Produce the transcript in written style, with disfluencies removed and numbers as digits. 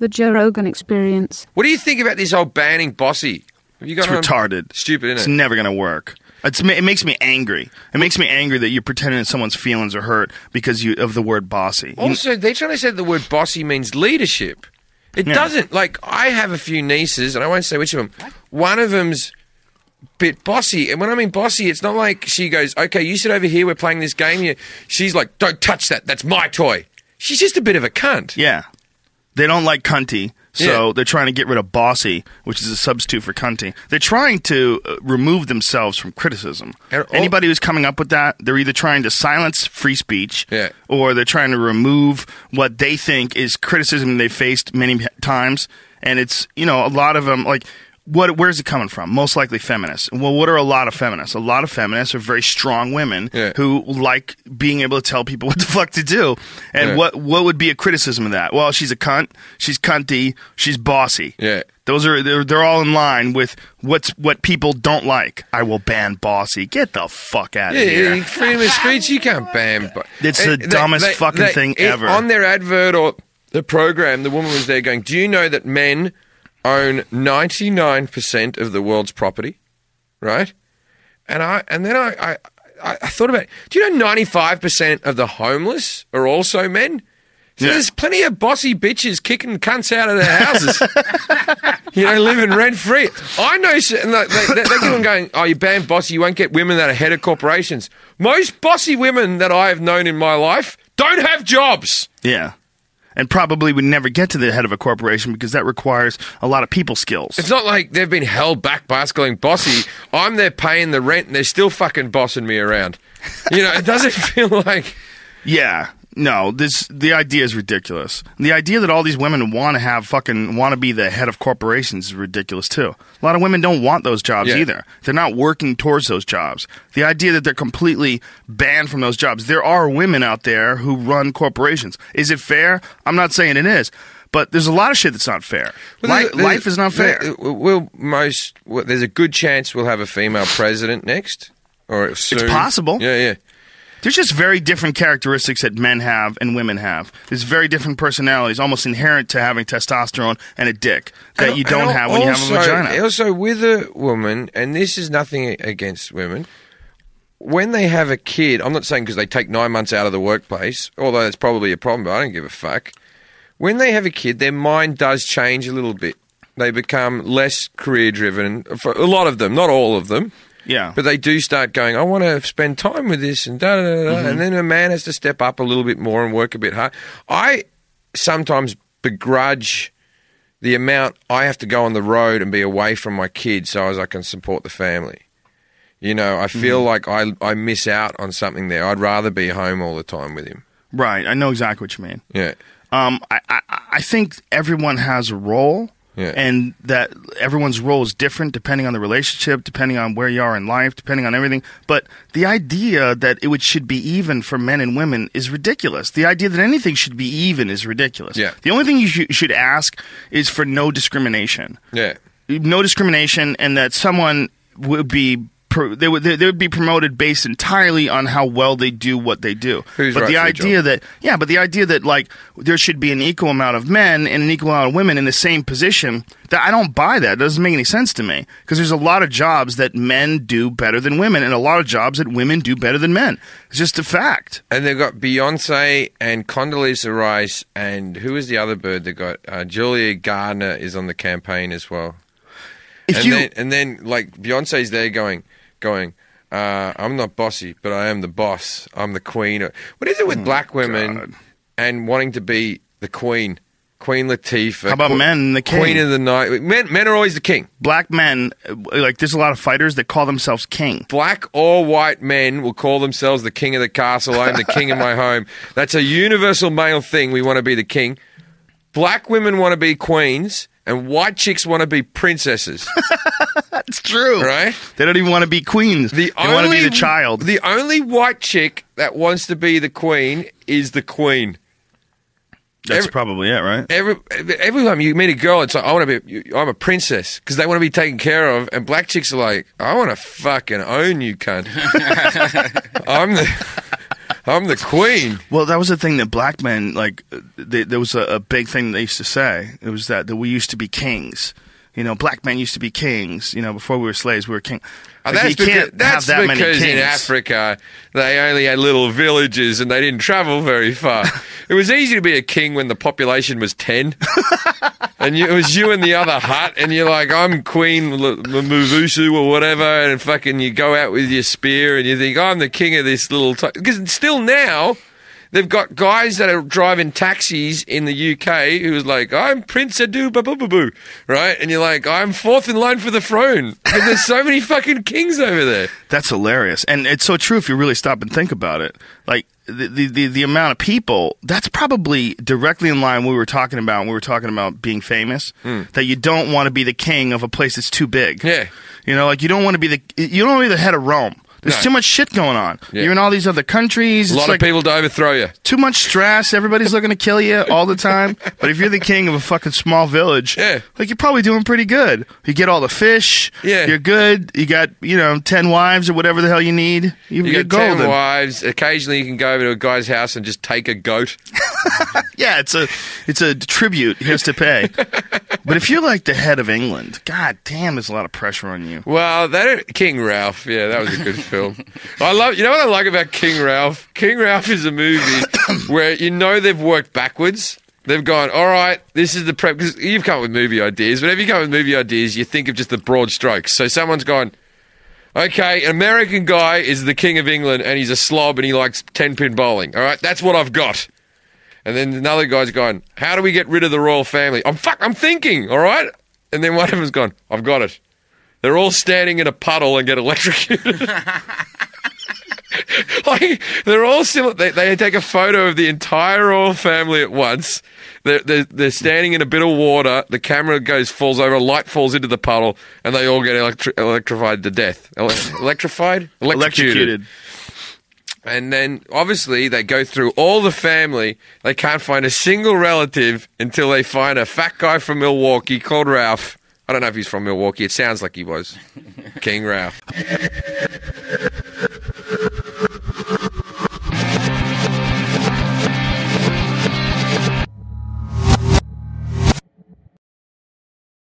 The Joe Rogan Experience. What do you think about this whole banning Bossy? Have you got It's retarded. Stupid, isn't it? It's never going to work. It makes me angry. It makes me angry that you're pretending that someone's feelings are hurt because of the word bossy. Also, they're trying to say the word bossy means leadership. It doesn't. Like, I have a few nieces, and I won't say which of them. One of them's a bit bossy. And when I mean bossy, it's not like she goes, okay, you sit over here, we're playing this game here. She's like, don't touch that. That's my toy. She's just a bit of a cunt. Yeah. They don't like cunty, so they're trying to get rid of bossy, which is a substitute for cunty. They're trying to remove themselves from criticism. Anybody who's coming up with that, they're either trying to silence free speech, or they're trying to remove what they think is criticism they faced many times. And it's, a lot of them, like... Where's it coming from? Most likely feminists. Well, what are a lot of feminists? A lot of feminists are very strong women who like being able to tell people what the fuck to do. And what would be a criticism of that? Well, she's a cunt. She's cunty. She's bossy. Yeah. Those are they're all in line with what people don't like. I will ban bossy. Get the fuck out of here. Yeah, freedom of speech. You can't ban. It's the dumbest fucking thing ever. On their advert or the program, the woman was there going, "Do you know that men own 99% of the world's property," right? And then I thought about it. Do you know 95% of the homeless are also men? So there's plenty of bossy bitches kicking cunts out of their houses, living rent free. I know, and they keep on going, "Oh, you ban bossy, you won't get women that are head of corporations." Most bossy women that I have known in my life don't have jobs. Yeah. And probably would never get to the head of a corporation because that requires a lot of people skills. It's not like they've been held back by us going bossy. I'm there paying the rent and they're still fucking bossing me around. It doesn't feel like... Yeah. No, the idea is ridiculous. The idea that all these women want to be the head of corporations is ridiculous too. A lot of women don't want those jobs either. They're not working towards those jobs. The idea that they're completely banned from those jobs. There are women out there who run corporations. Is it fair? I'm not saying it is. But there's a lot of shit that's not fair. Life is not fair. There's a good chance we'll have a female president next. Or soon. It's possible. Yeah. There's just very different characteristics that men have and women have. There's very different personalities, almost inherent to having testosterone and a dick that you don't have when you have a vagina. Also, with a woman, and this is nothing against women, when they have a kid, I'm not saying because they take 9 months out of the workplace, although that's probably a problem, but I don't give a fuck. When they have a kid, their mind does change a little bit. They become less career-driven, for a lot of them, not all of them. Yeah. But they do start going, I want to spend time with this and da-da-da-da. And then a man has to step up a little bit more and work a bit hard. I sometimes begrudge the amount I have to go on the road and be away from my kids so as I can support the family. I feel like I miss out on something there. I'd rather be home all the time with him. Right. I know exactly what you mean. Yeah. I think everyone has a role. Yeah. And that everyone's role is different depending on the relationship, depending on where you are in life, depending on everything. But the idea that it should be even for men and women is ridiculous. The idea that anything should be even is ridiculous. Yeah. The only thing you should ask is for no discrimination. Yeah. No discrimination, and that someone would be... They would be promoted based entirely on how well they do what they do. But the idea that like there should be an equal amount of men and an equal amount of women in the same position, that I don't buy that. It doesn't make any sense to me because there's a lot of jobs that men do better than women and a lot of jobs that women do better than men. It's just a fact. And they've got Beyonce and Condoleezza Rice and who is the other bird they got? Julia Gardner is on the campaign as well. And then like Beyonce's there going, I'm not bossy, but I am the boss. I'm the queen. What is it with black women and wanting to be the queen? Queen Latifah. How about men, the king? Queen of the night. Men are always the king. Black men, like there's a lot of fighters that call themselves king. Black or white men will call themselves the king of the castle. I'm the king of my home. That's a universal male thing. We want to be the king. Black women want to be queens. And white chicks want to be princesses. That's true. Right? They don't even want to be queens. They want to be the child. The only white chick that wants to be the queen is the queen. That's probably it, right? Every time you meet a girl, it's like, I'm a princess because they want to be taken care of. And black chicks are like, I want to fucking own you, cunt. I'm the queen. Well, that was the thing that black men, like, there was a big thing they used to say. It was that we used to be kings. You know, black men used to be kings. You know, before we were slaves, we were kings. Like, that's because in Africa, they only had little villages and they didn't travel very far. It was easy to be a king when the population was 10. And it was you and the other hut, and you're like, I'm Queen Mvusu or whatever, and fucking you go out with your spear and you think, I'm the king of this little... Because still now... They've got guys that are driving taxis in the UK who's like, I'm Prince Adu Baboo, right? And you're like, I'm fourth in line for the throne. And there's so many fucking kings over there. That's hilarious. And it's so true if you really stop and think about it. Like, the amount of people, that's probably directly in line with what we were talking about when we were talking about being famous, that you don't want to be the king of a place that's too big. Yeah. You know, like, you don't want to be the head of Rome. There's too much shit going on. Yeah. You're in all these other countries. A lot of people to overthrow you. Too much stress. Everybody's looking to kill you all the time. But if you're the king of a fucking small village, like, you're probably doing pretty good. You get all the fish. Yeah. You're good. You got, 10 wives or whatever the hell you need. You got 10 wives. Occasionally you can go over to a guy's house and just take a goat. Yeah, it's a tribute he has to pay. But if you're like the head of England, god damn, there's a lot of pressure on you. Well, King Ralph, yeah, that was a good film. You know what I like about King Ralph? King Ralph is a movie where they've worked backwards. They've gone, all right, this is the prep, because you've come up with movie ideas. Whenever you come up with movie ideas, you think of just the broad strokes. So someone's gone, okay, an American guy is the King of England and he's a slob and he likes 10-pin bowling. All right, that's what I've got. And then another guy's going, how do we get rid of the royal family? I'm thinking, all right? And then one of them's gone, I've got it. They're all standing in a puddle and get electrocuted. Like, they're all similar. They take a photo of the entire royal family at once. They're standing in a bit of water. The camera falls over, light falls into the puddle, and they all get electrified to death. Electrified? Electrocuted. And then, obviously, they go through all the family. They can't find a single relative until they find a fat guy from Milwaukee called Ralph. I don't know if he's from Milwaukee. It sounds like he was. King Ralph.